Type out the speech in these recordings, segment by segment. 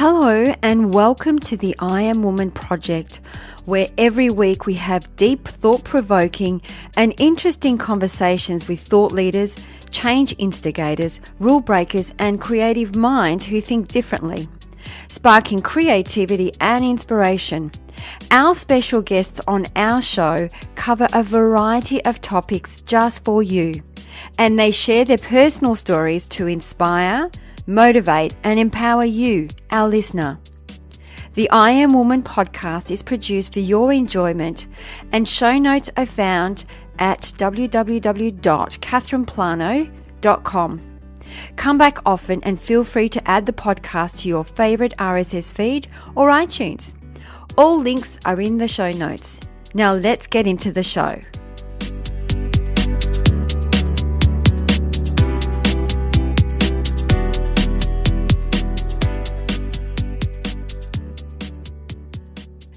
Hello and welcome to the I Am Woman project, where every week we have deep, thought-provoking and interesting conversations with thought leaders, change instigators, rule breakers and creative minds who think differently, sparking creativity and inspiration. Our special guests on our show cover a variety of topics just for you, and they share their personal stories to inspire, motivate and empower you, our listener. The I Am Woman podcast is produced for your enjoyment, and show notes are found at www.khierstynplano.com. Come back often and feel free to add the podcast to your favorite RSS feed or iTunes. All links are in the show notes. Now let's get into the show.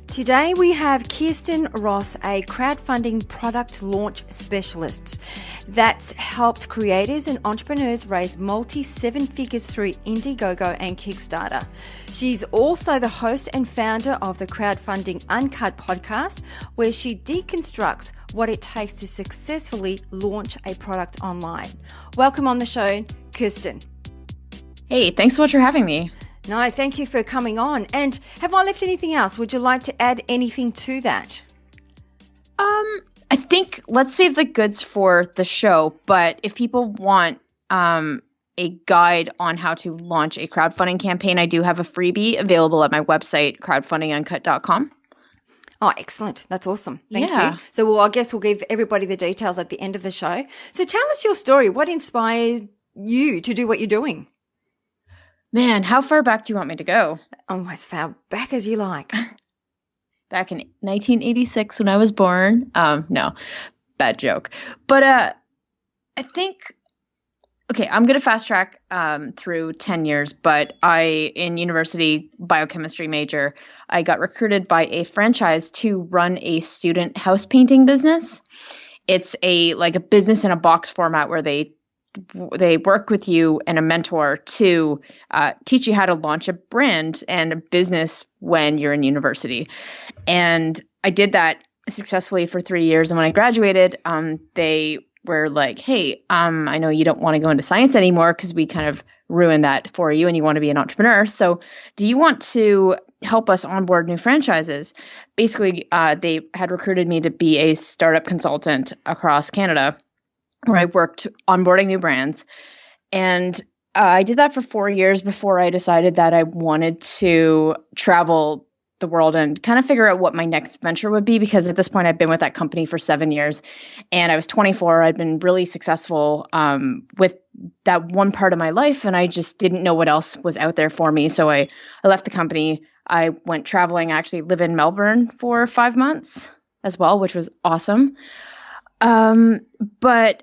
Today we have Khierstyn Ross, a crowdfunding product launch specialist that's helped creators and entrepreneurs raise multi-seven figures through Indiegogo and Kickstarter. She's also the host and founder of the Crowdfunding Uncut podcast, where she deconstructs what it takes to successfully launch a product online. Welcome on the show, Khierstyn. Hey, thanks so much for having me. No, thank you for coming on. And have I left anything else? Would you like to add anything to that? I think let's save the goods for the show, but if people want a guide on how to launch a crowdfunding campaign, I do have a freebie available at my website, crowdfundinguncut.com. Oh, excellent. That's awesome. Thank you. So I guess we'll give everybody the details at the end of the show. So tell us your story. What inspired you to do what you're doing? Man, how far back do you want me to go? Oh, as far back as you like. Back in 1986 when I was born. No, bad joke. But I think, okay, I'm going to fast track through 10 years, but in university biochemistry major, I got recruited by a franchise to run a student house painting business. It's a business in a box format where they work with you and a mentor to teach you how to launch a brand and a business when you're in university. And I did that successfully for 3 years. And when I graduated, they were like, hey, I know you don't want to go into science anymore because we kind of ruined that for you and you want to be an entrepreneur. So do you want to help us onboard new franchises? Basically, they had recruited me to be a startup consultant across Canada, where I worked onboarding new brands. And I did that for 4 years before I decided that I wanted to travel the world and kind of figure out what my next venture would be, because at this point I've been with that company for 7 years and I was 24. I'd been really successful with that one part of my life, and I just didn't know what else was out there for me. So I left the company. I went traveling. I actually live in Melbourne for 5 months as well, which was awesome. But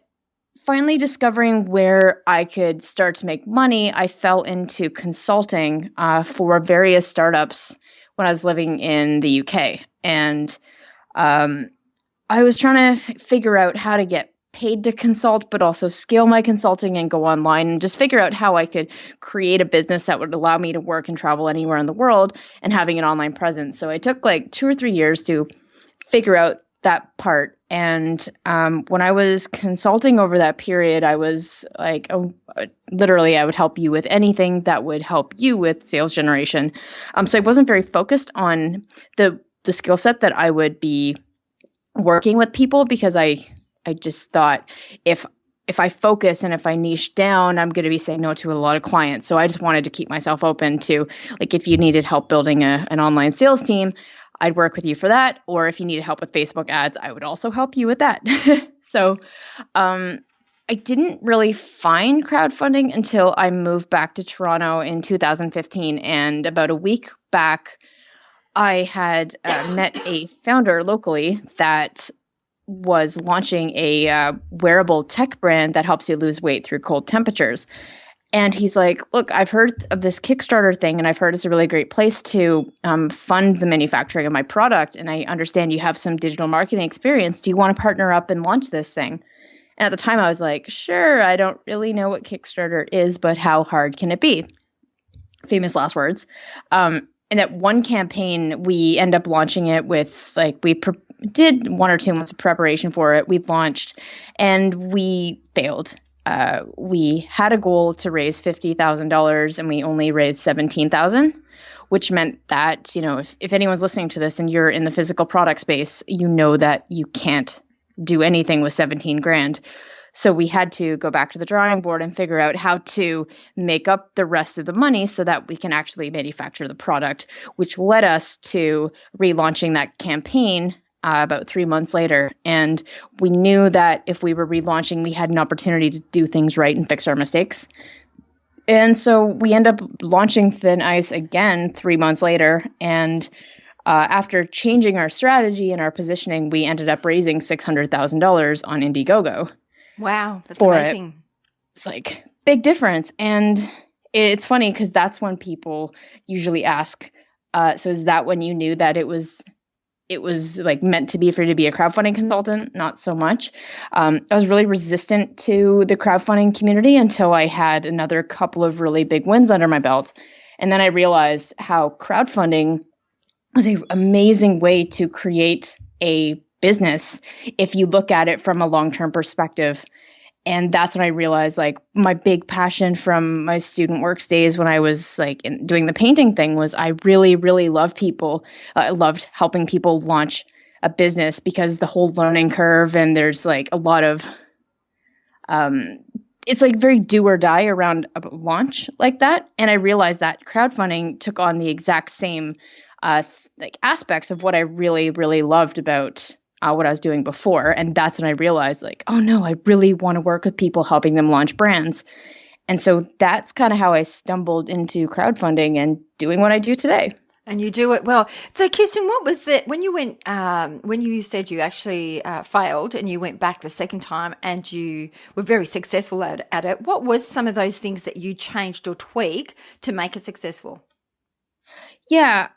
finally discovering where I could start to make money, I fell into consulting for various startups when I was living in the UK. And I was trying to figure out how to get paid to consult, but also scale my consulting and go online and just figure out how I could create a business that would allow me to work and travel anywhere in the world and having an online presence. So it took 2 or 3 years to figure out that part. And when I was consulting over that period, I was literally, I would help you with anything that would help you with sales generation. So I wasn't very focused on the skill set that I would be working with people, because I just thought if I focus and if I niche down, I'm going to be saying no to a lot of clients. So I just wanted to keep myself open to, if you needed help building an online sales team, I'd work with you for that. Or if you needed help with Facebook ads, I would also help you with that. So I didn't really find crowdfunding until I moved back to Toronto in 2015. And about a week back, I had met a founder locally that was launching a wearable tech brand that helps you lose weight through cold temperatures. And he's like, look, I've heard of this Kickstarter thing, and I've heard it's a really great place to fund the manufacturing of my product. And I understand you have some digital marketing experience. Do you want to partner up and launch this thing? And at the time I was like, sure, I don't really know what Kickstarter is, but how hard can it be? famous last words. And that one campaign, we end up launching it with did 1 or 2 months of preparation for it. We launched and we failed. We had a goal to raise $50,000 and we only raised $17,000, which meant that, if anyone's listening to this and you're in the physical product space, you know that you can't do anything with 17 grand. So we had to go back to the drawing board and figure out how to make up the rest of the money so that we can actually manufacture the product, which led us to relaunching that campaign about 3 months later. And we knew that if we were relaunching, we had an opportunity to do things right and fix our mistakes. And so we end up launching Thin Ice again 3 months later. And after changing our strategy and our positioning, we ended up raising $600,000 on Indiegogo. Wow, that's amazing. It's like big difference. And it's funny because that's when people usually ask, so is that when you knew that it was like meant to be for you to be a crowdfunding consultant? Not so much. I was really resistant to the crowdfunding community until I had another couple of really big wins under my belt. And then I realized how crowdfunding was an amazing way to create a business if you look at it from a long-term perspective. And that's when I realized my big passion from my student works days when I was doing the painting thing was I really, really love people. I loved helping people launch a business because the whole learning curve and there's a lot of, it's very do or die around a launch like that. And I realized that crowdfunding took on the exact same aspects of what I really, really loved about what I was doing before. And that's when I realized oh no, I really want to work with people, helping them launch brands. And so that's kind of how I stumbled into crowdfunding and doing what I do today. And you do it well. So Khierstyn, what was that when you went, when you said you actually failed and you went back the second time and you were very successful at it, what was some of those things that you changed or tweaked to make it successful? Yeah,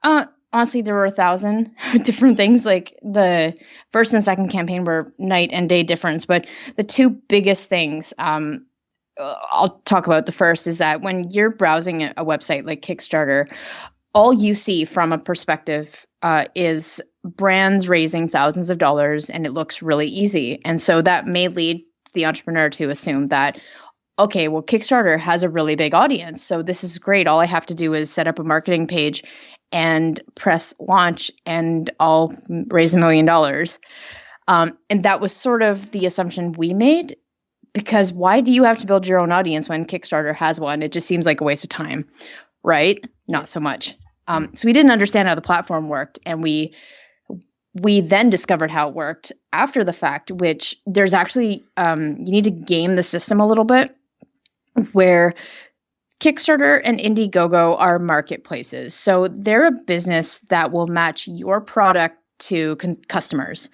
honestly, there were 1,000 different things. The first and second campaign were night and day difference. But the two biggest things I'll talk about the first is that when you're browsing a website like Kickstarter, all you see from a perspective is brands raising thousands of dollars, and it looks really easy. And so that may lead the entrepreneur to assume that, okay, well, Kickstarter has a really big audience, so this is great. All I have to do is set up a marketing page and press launch and I'll raise $1 million. And that was sort of the assumption we made, because why do you have to build your own audience when Kickstarter has one? It just seems like a waste of time, right? Not so much. So we didn't understand how the platform worked, and we then discovered how it worked after the fact, which there's actually, you need to game the system a little bit, where Kickstarter and Indiegogo are marketplaces. So they're a business that will match your product to customers.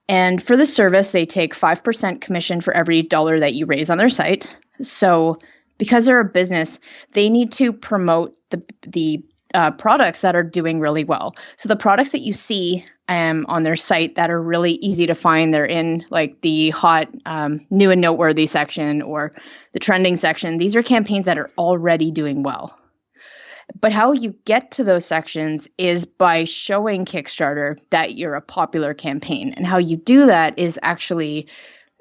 And for the service, they take 5% commission for every dollar that you raise on their site. So because they're a business, they need to promote the products that are doing really well. So the products that you see on their site that are really easy to find, they're in the hot new and noteworthy section or the trending section. These are campaigns that are already doing well. But how you get to those sections is by showing Kickstarter that you're a popular campaign. And how you do that is actually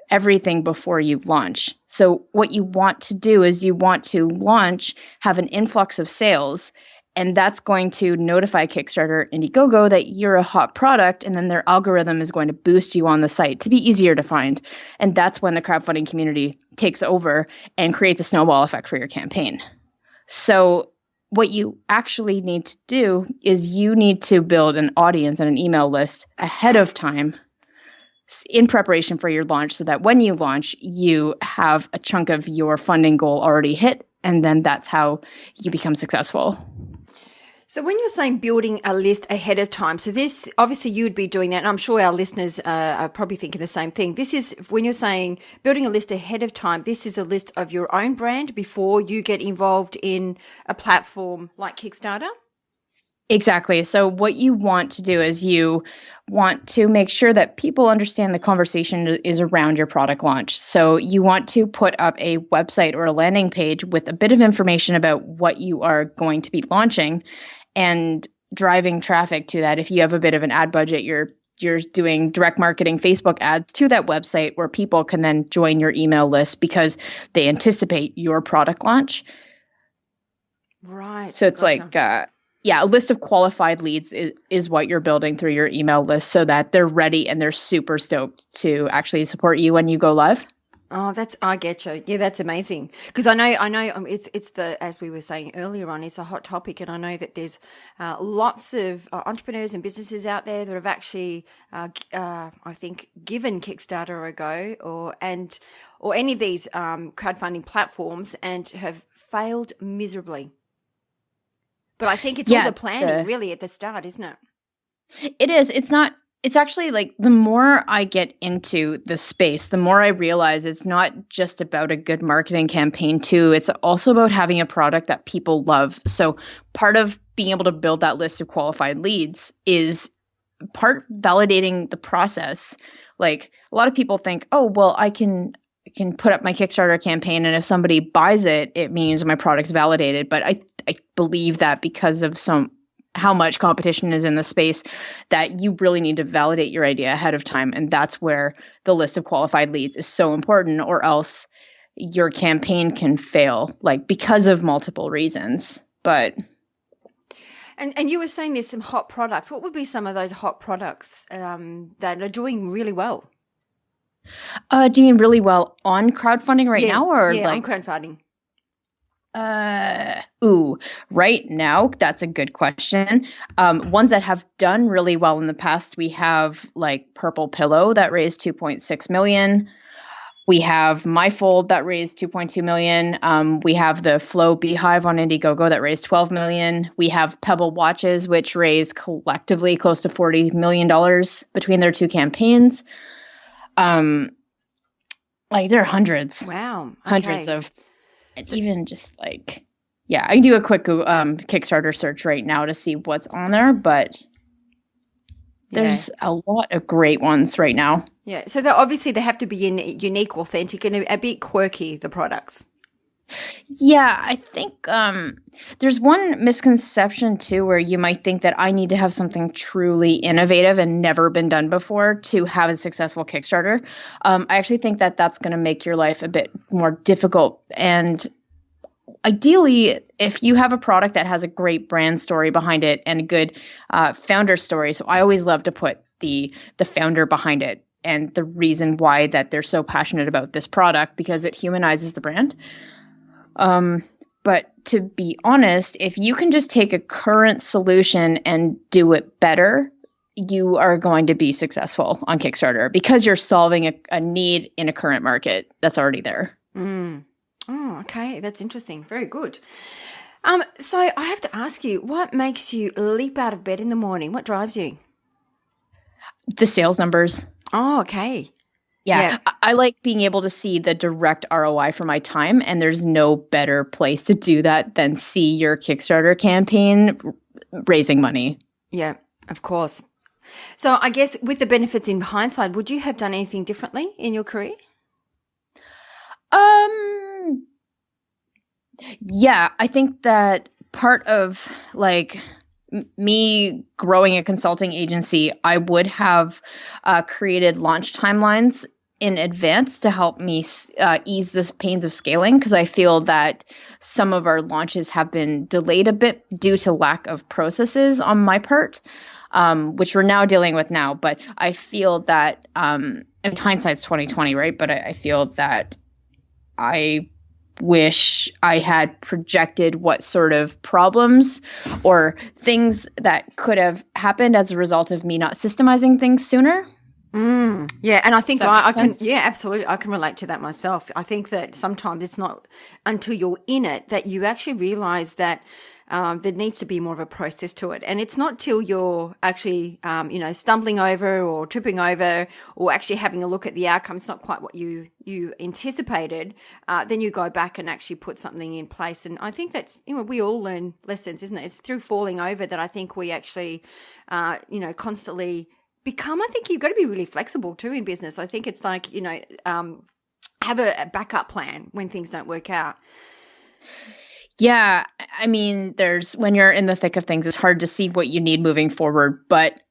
everything before you launch. So what you want to do is you want to launch, have an influx of sales, and that's going to notify Kickstarter, Indiegogo that you're a hot product, and then their algorithm is going to boost you on the site to be easier to find. And that's when the crowdfunding community takes over and creates a snowball effect for your campaign. So what you actually need to do is you need to build an audience and an email list ahead of time in preparation for your launch, so that when you launch, you have a chunk of your funding goal already hit, and then that's how you become successful. So when you're saying building a list ahead of time, so this, obviously you would be doing that, and I'm sure our listeners are probably thinking the same thing. This is, when you're saying building a list ahead of time, this is a list of your own brand before you get involved in a platform like Kickstarter? Exactly. So what you want to do is you want to make sure that people understand the conversation is around your product launch. So you want to put up a website or a landing page with a bit of information about what you are going to be launching and driving traffic to that. If you have a bit of an ad budget, you're doing direct marketing Facebook ads to that website where people can then join your email list because they anticipate your product launch. Right. So it's gotcha. A list of qualified leads is what you're building through your email list so that they're ready and they're super stoked to actually support you when you go live. Oh, I get you. Yeah, that's amazing. Because I know, it's as we were saying earlier on, it's a hot topic, and I know that there's lots of entrepreneurs and businesses out there that have actually, I think, given Kickstarter a go, or any of these crowdfunding platforms, and have failed miserably. But I think it's all the planning really at the start, isn't it? It is. It's actually like the more I get into the space, the more I realize it's not just about a good marketing campaign too. It's also about having a product that people love. So part of being able to build that list of qualified leads is part validating the process. Like a lot of people think, oh, well, I can put up my Kickstarter campaign, and if somebody buys it, it means my product's validated. But I believe that because of how much competition is in the space, that you really need to validate your idea ahead of time. And that's where the list of qualified leads is so important, or else your campaign can fail, like because of multiple reasons. But And you were saying there's some hot products. What would be some of those hot products that are doing really well? Doing really well on crowdfunding now, or on crowdfunding? Right now, that's a good question. Ones that have done really well in the past, we have like Purple Pillow that raised 2.6 million. We have MyFold that raised 2.2 million. We have the Flow Beehive on Indiegogo that raised 12 million. We have Pebble Watches, which raised collectively close to $40 million between their two campaigns. Like there are hundreds. Wow. Okay. Hundreds of. It's even just like, I can do a quick Kickstarter search right now to see what's on there, but there's a lot of great ones right now. Yeah, so obviously they have to be unique, authentic, and a bit quirky, the products. Yeah, I think there's one misconception too where you might think that I need to have something truly innovative and never been done before to have a successful Kickstarter. I actually think that that's going to make your life a bit more difficult. And ideally, if you have a product that has a great brand story behind it and a good founder story, so I always love to put the founder behind it and the reason why that they're so passionate about this product, because it humanizes the brand. But to be honest, if you can just take a current solution and do it better, you are going to be successful on Kickstarter because you're solving a need in a current market that's already there. Mm. Oh, okay. That's interesting. Very good. So I have to ask you, what makes you leap out of bed in the morning? What drives you? The sales numbers. Oh, okay. Yeah. I like being able to see the direct ROI for my time, and there's no better place to do that than see your Kickstarter campaign raising money. Yeah, of course. So I guess with the benefits in hindsight, would you have done anything differently in your career? Yeah, I think that part of like me growing a consulting agency, I would have created launch timelines in advance to help me ease the pains of scaling, because I feel that some of our launches have been delayed a bit due to lack of processes on my part, which we're now dealing with now. But I feel that, in hindsight's 2020, right? But I feel that I wish I had projected what sort of problems or things that could have happened as a result of me not systemizing things sooner. Yeah, and I think I can. Yeah, absolutely, I can relate to that myself. I think that sometimes it's not until you're in it that you actually realize that there needs to be more of a process to it. And it's not till you're actually, stumbling over or tripping over or actually having a look at the outcome. It's not quite what you anticipated. Then you go back and actually put something in place. And I think that's, we all learn lessons, isn't it? It's through falling over that I think we actually, constantly become. I think you've got to be really flexible too in business. I think it's like, have a backup plan when things don't work out. Yeah, I mean, when you're in the thick of things, it's hard to see what you need moving forward. But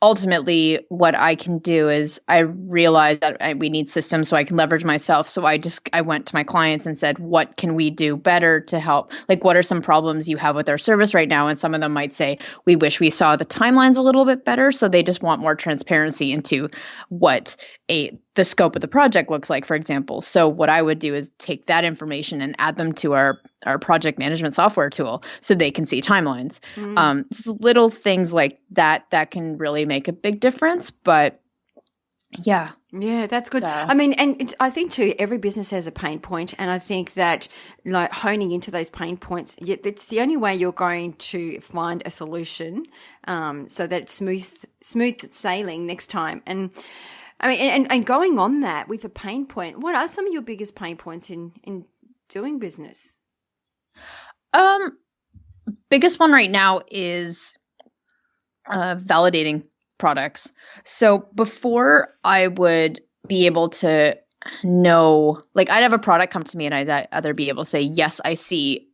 ultimately, what I can do is I realize that we need systems so I can leverage myself. So I went to my clients and said, what can we do better to help? Like, what are some problems you have with our service right now? And some of them might say, we wish we saw the timelines a little bit better. So they just want more transparency into what the scope of the project looks like, for example. So what I would do is take that information and add them to our project management software tool so they can see timelines. Just little things like that can really make a big difference. But yeah. Yeah, that's good. So, I mean, and I think too, every business has a pain point, and I think that like honing into those pain points, it's the only way you're going to find a solution, so that it's smooth sailing next time. And I mean, and going on that with a pain point, what are some of your biggest pain points in doing business? Biggest one right now is validating products. So before I would be able to know, like I'd have a product come to me and I'd either be able to say, yes, I see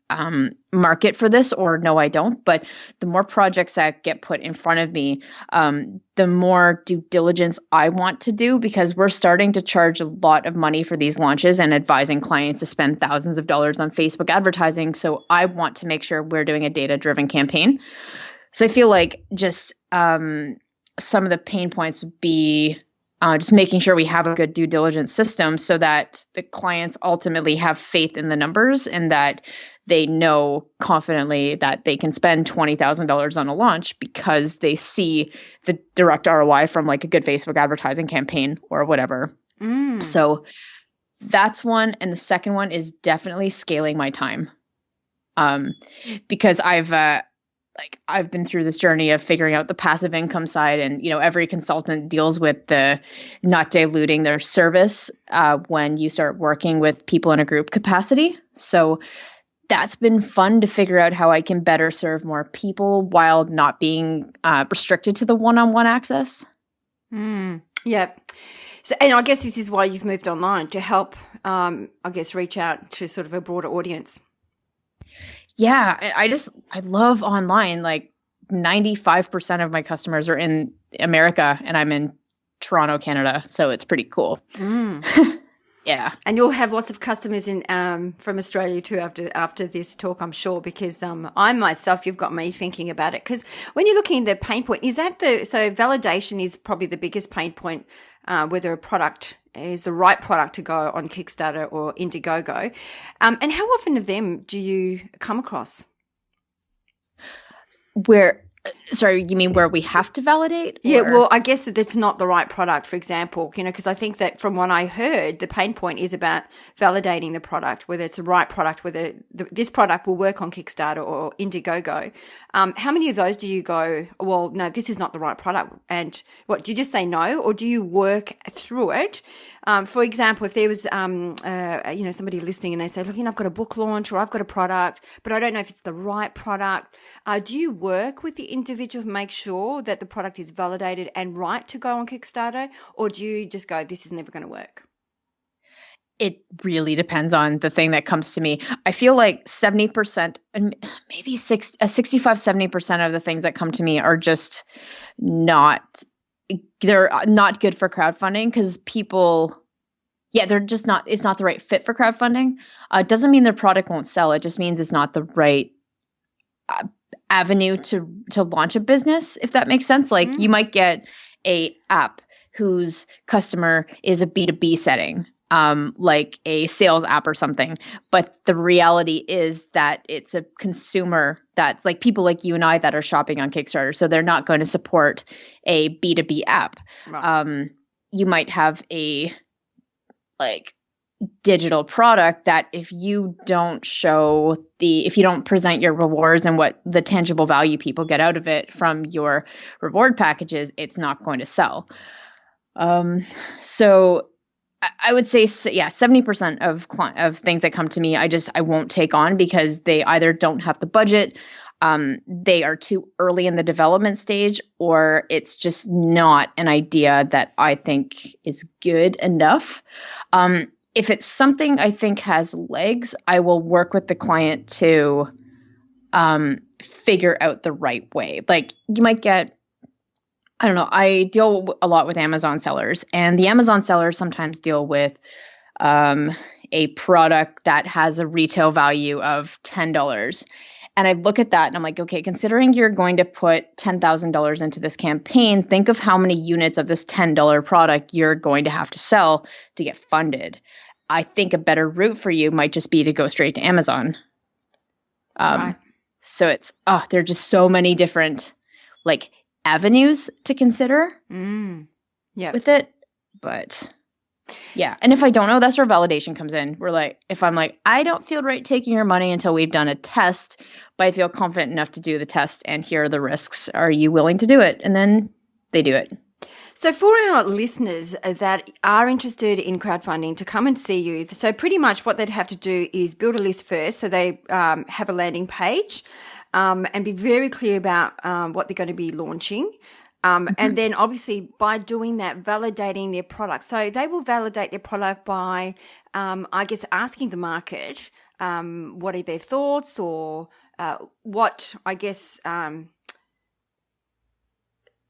market for this, or no, I don't. But the more projects that get put in front of me, the more due diligence I want to do, because we're starting to charge a lot of money for these launches and advising clients to spend thousands of dollars on Facebook advertising. So I want to make sure we're doing a data-driven campaign. So I feel like just some of the pain points would be just making sure we have a good due diligence system so that the clients ultimately have faith in the numbers and that they know confidently that they can spend $20,000 on a launch because they see the direct ROI from like a good Facebook advertising campaign or whatever. So that's one. And the second one is definitely scaling my time. Because I've been through this journey of figuring out the passive income side, and every consultant deals with the not diluting their service when you start working with people in a group capacity. So that's been fun to figure out how I can better serve more people while not being restricted to the one-on-one access. Yeah. So, and I guess this is why you've moved online, to help, reach out to sort of a broader audience. Yeah, I love online. Like 95% of my customers are in America and I'm in Toronto, Canada. So it's pretty cool. Yeah. And you'll have lots of customers in from Australia too after this talk, I'm sure, because I myself, you've got me thinking about it. Because when you're looking at the pain point, so validation is probably the biggest pain point, whether a product is the right product to go on Kickstarter or Indiegogo. And how often of them do you come across? Sorry, you mean where we have to validate? Yeah, well, I guess that it's not the right product, for example, because I think that from what I heard, the pain point is about validating the product, whether it's the right product, whether this product will work on Kickstarter or Indiegogo. How many of those do you go, well, no, this is not the right product? And what, do you just say no, or do you work through it? For example, if there was, somebody listening and they say, look, I've got a book launch or I've got a product, but I don't know if it's the right product. Do you work with the individual to make sure that the product is validated and right to go on Kickstarter? Or do you just go, this is never going to work? It really depends on the thing that comes to me. I feel like 70% and maybe 65-70% of the things that come to me are just they're not good for crowdfunding because they're just not, it's not the right fit for crowdfunding. It doesn't mean their product won't sell. It just means it's not the right avenue to launch a business, if that makes sense. Like you might get a app whose customer is a B2B setting, like a sales app or something. But the reality is that it's a consumer that's like people like you and I that are shopping on Kickstarter. So they're not going to support a B2B app. Right. You might have digital product that if you don't if you don't present your rewards and what the tangible value people get out of it from your reward packages, it's not going to sell. So I would say, yeah, 70% of things that come to me, I won't take on because they either don't have the budget, they are too early in the development stage, or it's just not an idea that I think is good enough. If it's something I think has legs, I will work with the client to figure out the right way. Like you might get, I don't know, I deal a lot with Amazon sellers, and the Amazon sellers sometimes deal with a product that has a retail value of $10. And I look at that and I'm like, okay, considering you're going to put $10,000 into this campaign, think of how many units of this $10 product you're going to have to sell to get funded. I think a better route for you might just be to go straight to Amazon. Right. So there are just so many different like avenues to consider with it. But yeah. And if I don't know, that's where validation comes in. If I'm like, I don't feel right taking your money until we've done a test, but I feel confident enough to do the test and here are the risks. Are you willing to do it? And then they do it. So for our listeners that are interested in crowdfunding to come and see you, so pretty much what they'd have to do is build a list first. So they have a landing page and be very clear about what they're going to be launching. And then obviously by doing that, validating their product. So they will validate their product by, I guess, asking the market what are their thoughts or what, I guess,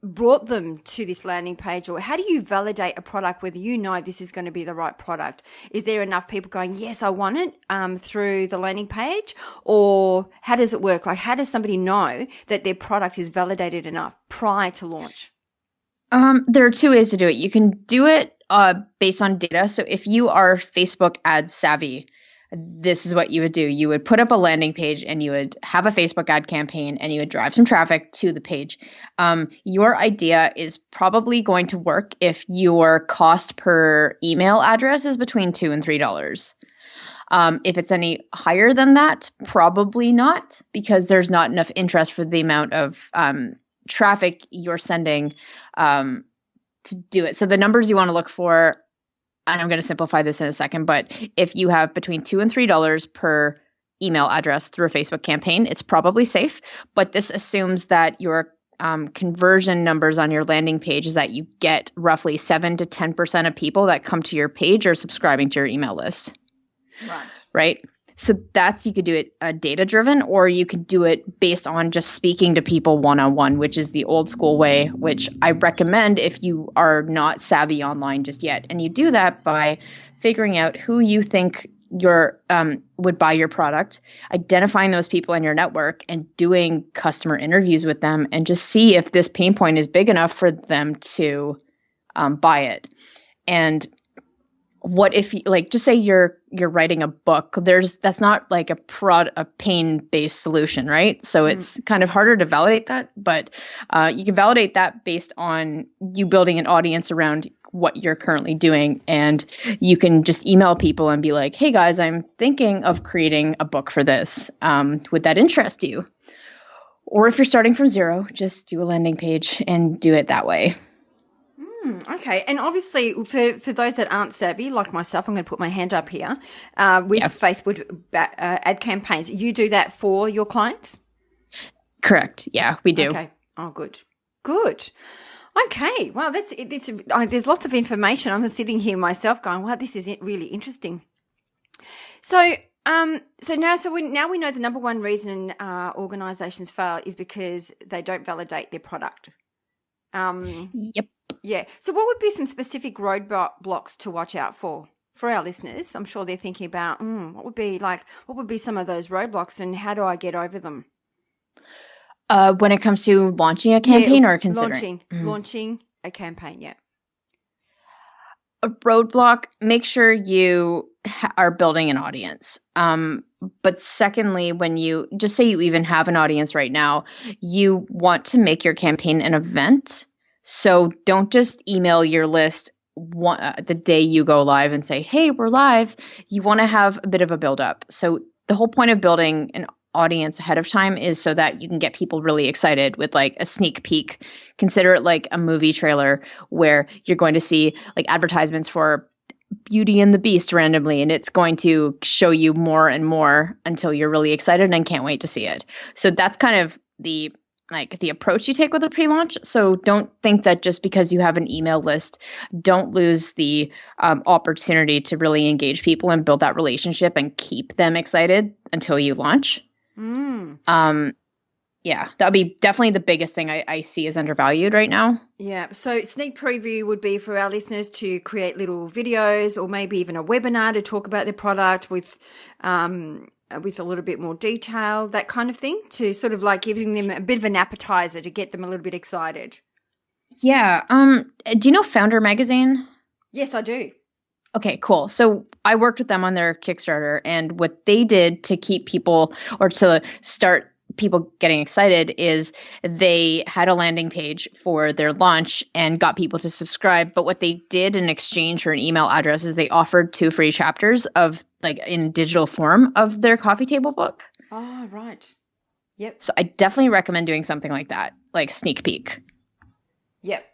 brought them to this landing page, or how do you validate a product, whether you know this is going to be the right product? Is there enough people going, yes, I want it through the landing page, or how does it work? Like, how does somebody know that their product is validated enough prior to launch? There are two ways to do it. You can do it based on data. So if you are Facebook ad savvy, this is what you would do. You would put up a landing page and you would have a Facebook ad campaign and you would drive some traffic to the page. Your idea is probably going to work if your cost per email address is between $2 and $3. If it's any higher than that, probably not, because there's not enough interest for the amount of traffic you're sending to do it. So the numbers you want to look for, and I'm going to simplify this in a second, but if you have between $2 and $3 per email address through a Facebook campaign, it's probably safe. But this assumes that your conversion numbers on your landing page is that you get roughly 7 to 10% of people that come to your page are subscribing to your email list. Right? So you could do it data driven, or you could do it based on just speaking to people one-on-one, which is the old school way, which I recommend if you are not savvy online just yet. And you do that by figuring out who you think would buy your product, identifying those people in your network and doing customer interviews with them, and just see if this pain point is big enough for them to buy it. And what if just say you're writing a book, that's not like a pain-based solution, right? So it's kind of harder to validate that, but you can validate that based on you building an audience around what you're currently doing. And you can just email people and be like, hey guys, I'm thinking of creating a book for this. Would that interest you? Or if you're starting from zero, just do a landing page and do it that way. Okay. And obviously for those that aren't savvy, like myself, I'm going to put my hand up here, with Facebook ad campaigns. You do that for your clients? Correct. Yeah, we do. Okay. Oh, good. Okay. Well, there's lots of information. I'm sitting here myself going, wow, this is really interesting. So, now we know the number one reason organizations fail is because they don't validate their product. Yep. Yeah. So what would be some specific roadblocks to watch out for our listeners? I'm sure they're thinking about, what would be some of those roadblocks and how do I get over them? When it comes to launching a campaign or considering? Launching a campaign, yeah. A roadblock, make sure you are building an audience. But secondly, when you just say you even have an audience right now, you want to make your campaign an event. So don't just email your list the day you go live and say, hey, we're live, you want to have a bit of a build up. So the whole point of building an audience ahead of time is so that you can get people really excited with like a sneak peek. Consider it like a movie trailer where you're going to see like advertisements for Beauty and the Beast randomly, and it's going to show you more and more until you're really excited and can't wait to see it. So that's kind of the approach you take with a pre-launch. So don't think that just because you have an email list, don't lose the opportunity to really engage people and build that relationship and keep them excited until you launch. Yeah, that'd be definitely the biggest thing I see is undervalued right now. Yeah. So sneak preview would be for our listeners to create little videos or maybe even a webinar to talk about their product with a little bit more detail, that kind of thing, to sort of like giving them a bit of an appetizer to get them a little bit excited. Yeah. Do you know Founder Magazine? Yes, I do. Okay, cool. So I worked with them on their Kickstarter, and what they did to keep people or to start people getting excited is they had a landing page for their launch and got people to subscribe. But what they did in exchange for an email address is they offered 2 free chapters of like in digital form of their coffee table book. Oh, right. Yep. So I definitely recommend doing something like that, like sneak peek. Yep.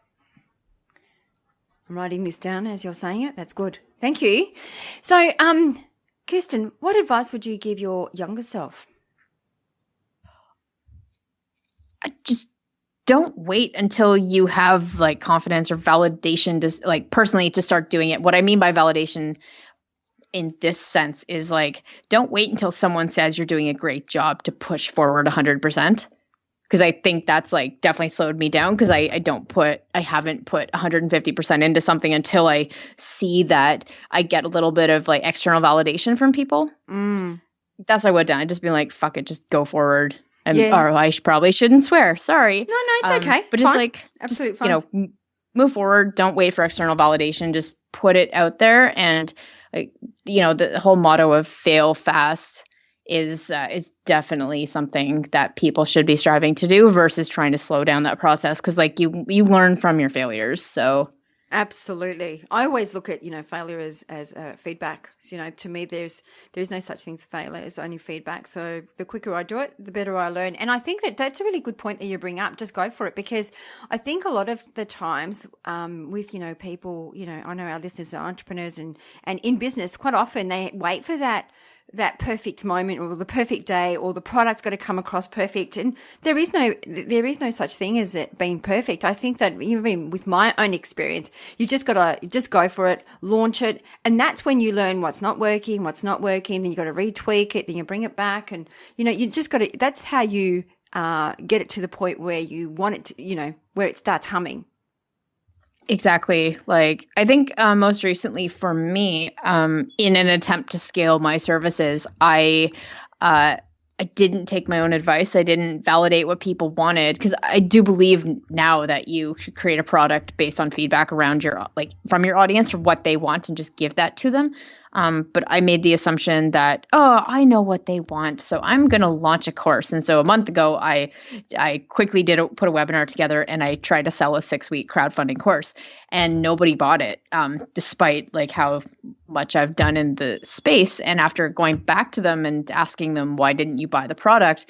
I'm writing this down as you're saying it. That's good. Thank you. So, Khierstyn, what advice would you give your younger self? Just don't wait until you have like confidence or validation to like personally to start doing it. What I mean by validation in this sense is like, don't wait until someone says you're doing a great job to push forward 100%. Because I think that's like definitely slowed me down because I haven't put 150% into something until I see that I get a little bit of like external validation from people. That's what I would have done. I'd just be like, fuck it, just go forward. Or I probably shouldn't swear. Sorry. No, it's okay. But it's just fine. like, absolutely fine. Move forward. Don't wait for external validation. Just put it out there. And the whole motto of fail fast is definitely something that people should be striving to do versus trying to slow down that process. Because like you learn from your failures. So. Absolutely. I always look at, failure as feedback. So, to me, there's no such thing as failure. It's only feedback. So the quicker I do it, the better I learn. And I think that's a really good point that you bring up. Just go for it, because I think a lot of the times with, people, I know our listeners are entrepreneurs and in business, quite often they wait for that perfect moment or the perfect day or the product's got to come across perfect, and there is no such thing as it being perfect. I think that even with my own experience, you just go for it, launch it, and that's when you learn what's not working, then you got to retweak it, then you bring it back, and you just got to, that's how you get it to the point where you want it to, where it starts humming. Exactly. Like I think most recently for me, in an attempt to scale my services, I didn't take my own advice. I didn't validate what people wanted, because I do believe now that you should create a product based on feedback around from your audience for what they want and just give that to them. But I made the assumption that, I know what they want, so I'm going to launch a course. And so a month ago, I quickly put a webinar together, and I tried to sell a 6-week crowdfunding course, and nobody bought it, despite like how much I've done in the space. And after going back to them and asking them, why didn't you buy the product?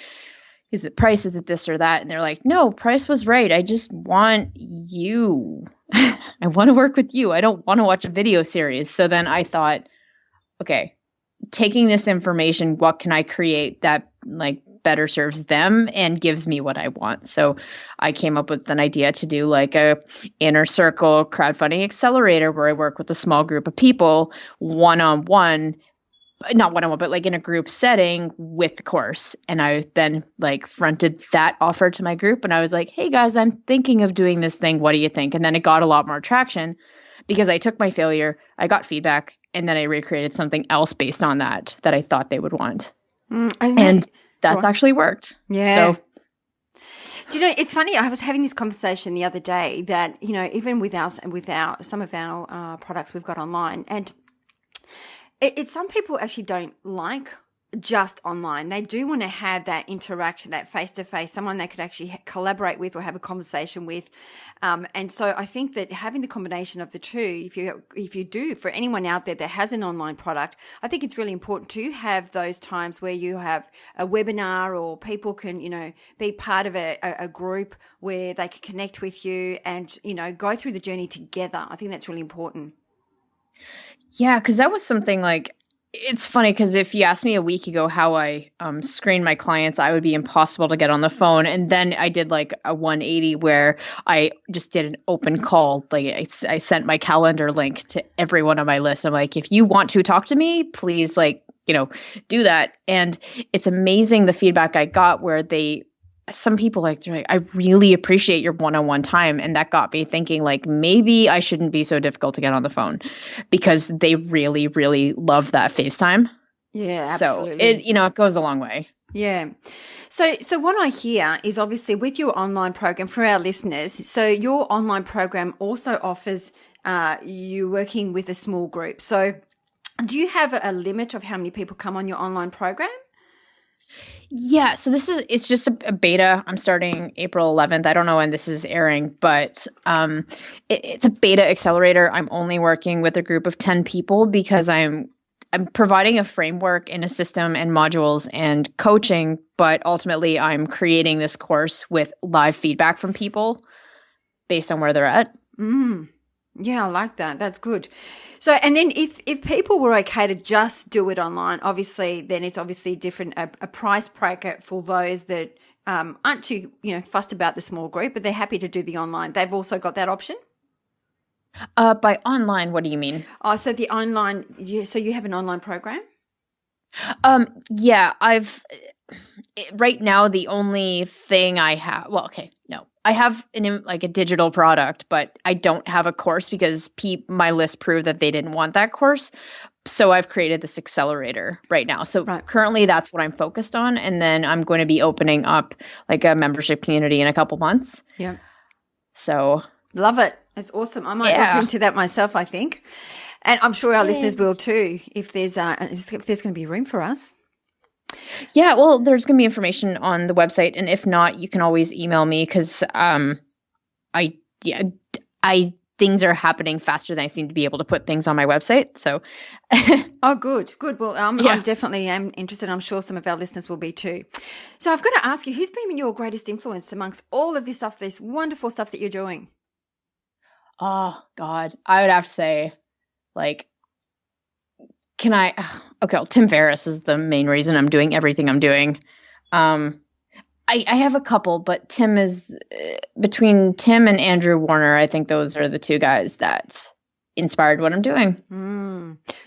Is it price? Is it this or that? And they're like, no, price was right. I just want you. I want to work with you. I don't want to watch a video series. So then I thought, okay, taking this information, what can I create that like better serves them and gives me what I want? So I came up with an idea to do like a inner circle crowdfunding accelerator where I work with a small group of people one-on-one, not one-on-one, but like in a group setting with the course. And I then like fronted that offer to my group, and I was like, hey guys, I'm thinking of doing this thing. What do you think? And then it got a lot more traction because I took my failure, I got feedback, and then I recreated something else based on that I thought they would want. And that's actually worked. Yeah. So, do you know, it's funny, I was having this conversation the other day that, even with some of our products we've got online, and it's some people actually don't like just online. They do want to have that interaction, that face-to-face, someone they could actually collaborate with or have a conversation with. And so I think that having the combination of the two, if you do, for anyone out there that has an online product, I think it's really important to have those times where you have a webinar or people can, be part of a group where they can connect with you and, go through the journey together. I think that's really important. Yeah, because that was something like, it's funny because if you asked me a week ago how I screen my clients, I would be impossible to get on the phone. And then I did like a 180 where I just did an open call. Like I sent my calendar link to everyone on my list. I'm like, if you want to talk to me, please do that. And it's amazing the feedback I got where some people they're like, I really appreciate your one-on-one time. And that got me thinking like, maybe I shouldn't be so difficult to get on the phone because they really, really love that FaceTime. Yeah, absolutely. So it goes a long way. Yeah. So what I hear is obviously with your online program for our listeners, so your online program also offers you working with a small group. So do you have a limit of how many people come on your online program? Yeah, so it's just a beta. I'm starting April 11th. I don't know when this is airing, but it's a beta accelerator. I'm only working with a group of 10 people because I'm providing a framework and a system and modules and coaching, but ultimately I'm creating this course with live feedback from people based on where they're at. Yeah, I like that. That's good. So, and then if people were okay to just do it online, obviously, then it's obviously different, a price bracket for those that aren't too, fussed about the small group, but they're happy to do the online. They've also got that option. By online, what do you mean? Oh, so the online, so you have an online program? Yeah, right now the only thing I have, I have a digital product, but I don't have a course because my list proved that they didn't want that course. So I've created this accelerator right now. So Currently that's what I'm focused on. And then I'm going to be opening up like a membership community in a couple months. Yeah. So love it. It's awesome. I might look into that myself, I think. And I'm sure our listeners will too, if there's going to be room for us. Yeah, well, there's going to be information on the website, and if not, you can always email me because things are happening faster than I seem to be able to put things on my website. So, oh, good. Well, I'm definitely interested. I'm sure some of our listeners will be too. So, I've got to ask you, who's been your greatest influence amongst all of this stuff, this wonderful stuff that you're doing? Oh God, I would have to say, Tim Ferriss is the main reason I'm doing everything I'm doing. I have a couple, but Tim is between Tim and Andrew Warner. I think those are the two guys that inspired what I'm doing.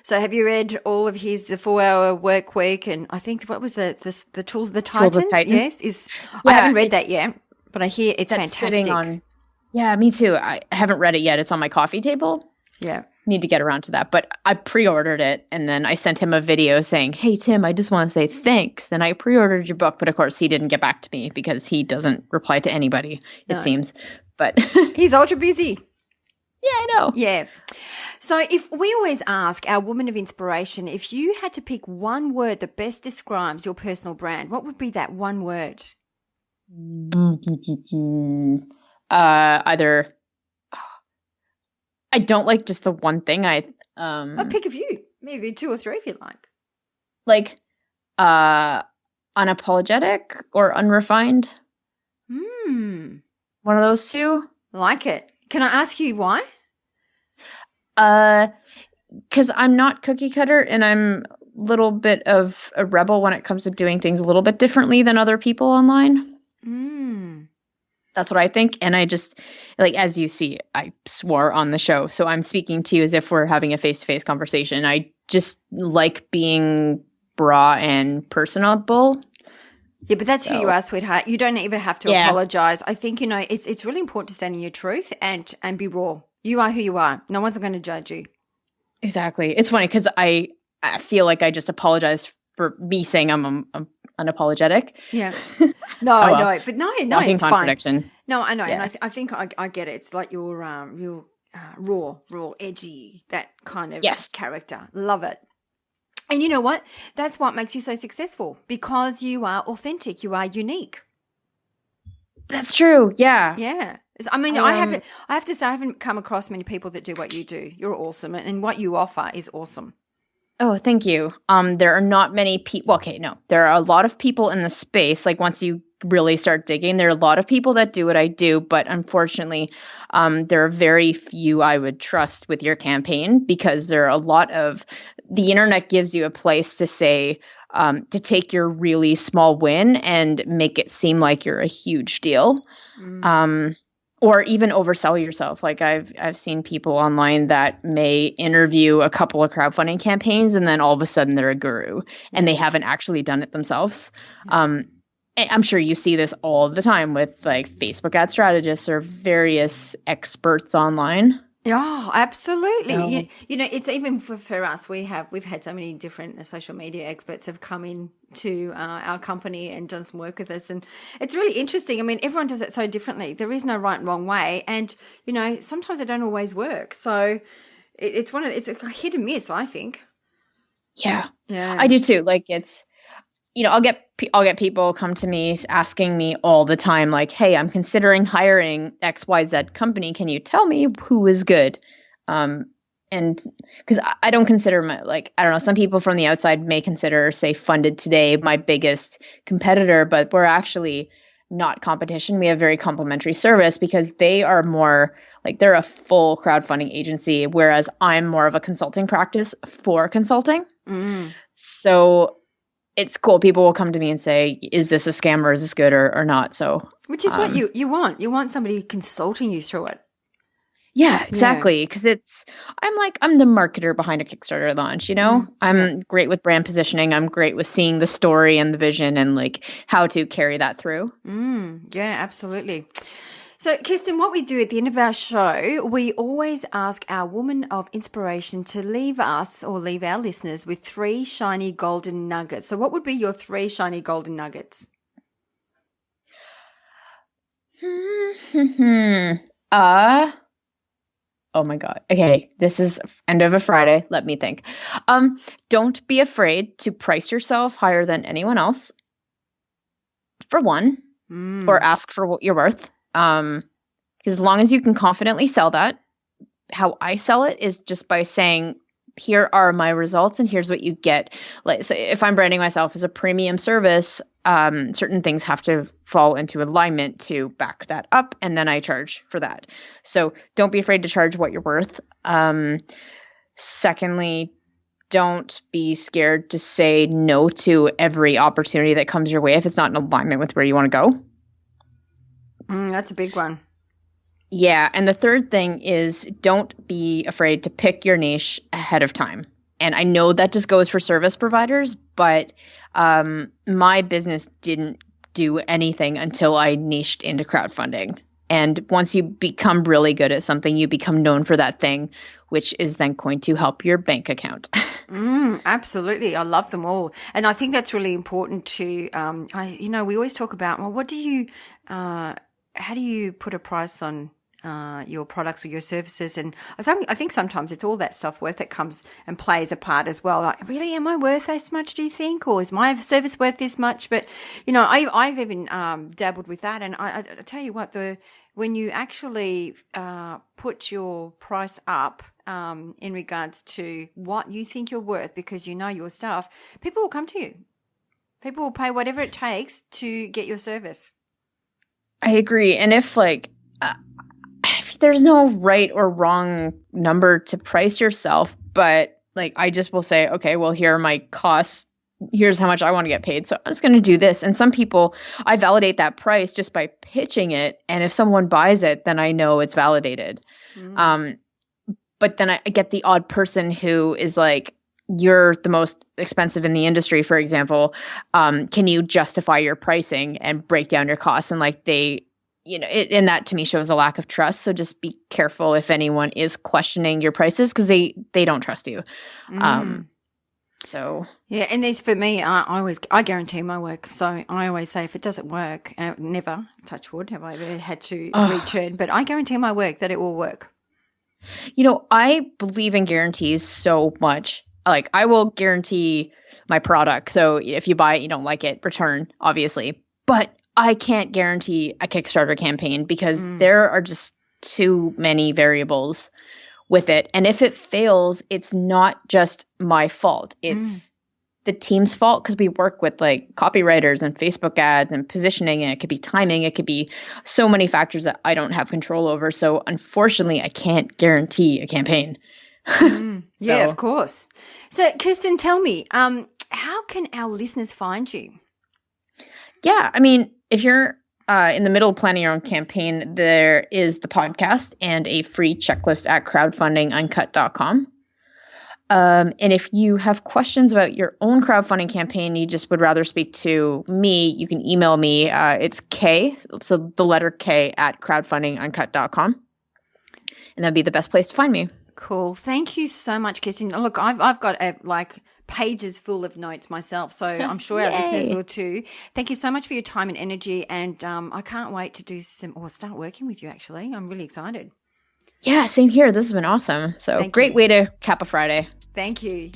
So have you read all of the 4-hour work week? And I think what was the Tools of the Titans? Tools of Titans? Yes, I haven't read that yet, but I hear it's fantastic. Yeah, me too. I haven't read it yet. It's on my coffee table. Yeah. Need to get around to that, but I pre-ordered it and then I sent him a video saying, "Hey Tim, I just want to say thanks, and I pre-ordered your book," but of course he didn't get back to me because he doesn't reply to anybody, it seems. But he's ultra busy. Yeah, I know. Yeah. So if we always ask our woman of inspiration, if you had to pick one word that best describes your personal brand, what would be that one word? Either I don't like just the one thing. I'll pick a few, maybe 2 or 3 if you like. Like, unapologetic or unrefined. One of those two. Like it. Can I ask you why? Because I'm not cookie cutter and I'm a little bit of a rebel when it comes to doing things a little bit differently than other people online. That's what I think. And I just, as you see, I swore on the show. So I'm speaking to you as if we're having a face-to-face conversation. I just like being raw and personable. Yeah, but that's who you are, sweetheart. You don't even have to apologize. I think, it's really important to stand in your truth and be raw. You are who you are. No one's going to judge you. Exactly. It's funny because I feel like I just apologized for me saying I'm unapologetic. Yeah. No, I know. But no, it's contradiction. Fine. No, I know. Yeah. And I think I get it. It's like your real raw, edgy, that kind of character. Love it. And you know what? That's what makes you so successful, because you are authentic. You are unique. That's true. Yeah. Yeah. I mean, I have to say, I haven't come across many people that do what you do. You're awesome. And what you offer is awesome. Oh, thank you. There are not many people. Okay, no, there are a lot of people in the space. Like once you really start digging, there are a lot of people that do what I do, but unfortunately, there are very few I would trust with your campaign, because there are a lot of the internet gives you a place to say, to take your really small win and make it seem like you're a huge deal. Or even oversell yourself. Like I've seen people online that may interview a couple of crowdfunding campaigns and then all of a sudden they're a guru and they haven't actually done it themselves. I'm sure you see this all the time with like Facebook ad strategists or various experts online. Oh, absolutely. So, you know, it's even for us. We've had so many different social media experts have come in to our company and done some work with us, and it's really interesting. I mean, everyone does it so differently. There is no right and wrong way, and you know, sometimes they don't always work. So it's a hit and miss, I think. Yeah, I do too. Like it's, you know, I'll get people come to me asking me all the time, like, hey, I'm considering hiring XYZ company. Can you tell me who is good? And because I don't consider I don't know, some people from the outside may consider, say, Funded Today my biggest competitor, but we're actually not competition. We have very complementary service because they are more like they're a full crowdfunding agency, whereas I'm more of a consulting practice for consulting. So it's cool. People will come to me and say, is this a scam or is this good or not? So, which is what you want. You want somebody consulting you through it. Yeah, exactly. Because I'm the marketer behind a Kickstarter launch, you know? I'm great with brand positioning. I'm great with seeing the story and the vision and like how to carry that through. Yeah, absolutely. So, Khierstyn, what we do at the end of our show, we always ask our woman of inspiration to leave us or leave our listeners with 3 shiny golden nuggets. So what would be your 3 shiny golden nuggets? Oh my God. Okay. This is end of a Friday. Let me think. Don't be afraid to price yourself higher than anyone else, for one, or ask for what you're worth. Because as long as you can confidently sell that, how I sell it is just by saying, here are my results and here's what you get. Like, so if I'm branding myself as a premium service, certain things have to fall into alignment to back that up, and then I charge for that. So don't be afraid to charge what you're worth. Secondly, don't be scared to say no to every opportunity that comes your way if it's not in alignment with where you want to go. That's a big one. Yeah. And the third thing is don't be afraid to pick your niche ahead of time. And I know that just goes for service providers, but my business didn't do anything until I niched into crowdfunding. And once you become really good at something, you become known for that thing, which is then going to help your bank account. Absolutely. I love them all. And I think that's really important to, we always talk about, well, how do you put a price on your products or your services? And I think sometimes it's all that self-worth that comes and plays a part as well. Like, really, am I worth this much, do you think? Or is my service worth this much? But, you know, I've even dabbled with that. And I tell you what, when you actually put your price up in regards to what you think you're worth because you know your stuff, people will come to you. People will pay whatever it takes to get your service. I agree. And if there's no right or wrong number to price yourself, but like I just will say, okay, well, here are my costs. Here's how much I want to get paid. So I'm just going to do this. And some people, I validate that price just by pitching it. And if someone buys it, then I know it's validated. But then I get the odd person who is like, you're the most expensive in the industry, for example. Can you justify your pricing and break down your costs? And like and that to me shows a lack of trust. So just be careful if anyone is questioning your prices because they don't trust you. So yeah, and there's for me, I guarantee my work. So I always say if it doesn't work, never touch wood have I ever had to return, but I guarantee my work that it will work. You know, I believe in guarantees so much. like I will guarantee my product. So if you buy it, you don't like it, return, obviously. But I can't guarantee a Kickstarter campaign because there are just too many variables with it. And if it fails, it's not just my fault. It's the team's fault because we work with like copywriters and Facebook ads and positioning. And it could be timing. It could be so many factors that I don't have control over. So unfortunately, I can't guarantee a campaign. Yeah, of course. So Khierstyn, tell me, how can our listeners find you? Yeah, I mean, if you're in the middle of planning your own campaign, there is the podcast and a free checklist at crowdfundinguncut.com. And if you have questions about your own crowdfunding campaign, you just would rather speak to me, you can email me. It's K, so the letter K at crowdfundinguncut.com. And that'd be the best place to find me. Cool. Thank you so much, Khierstyn. Look, I've got pages full of notes myself, so I'm sure our listeners will too. Thank you so much for your time and energy, and I can't wait to start working with you, actually. I'm really excited. Yeah, same here. This has been awesome. So great way to cap a Friday. Thank you.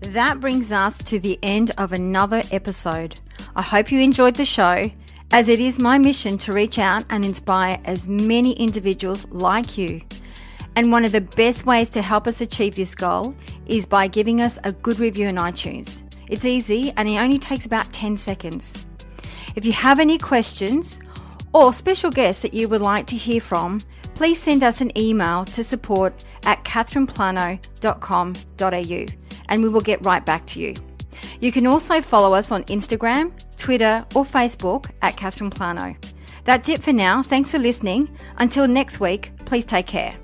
That brings us to the end of another episode. I hope you enjoyed the show, as it is my mission to reach out and inspire as many individuals like you. And one of the best ways to help us achieve this goal is by giving us a good review on iTunes. It's easy and it only takes about 10 seconds. If you have any questions or special guests that you would like to hear from, please send us an email to support@catherineplano.com.au and we will get right back to you. You can also follow us on Instagram, Twitter or Facebook at Khierstyn Plano. That's it for now. Thanks for listening. Until next week, please take care.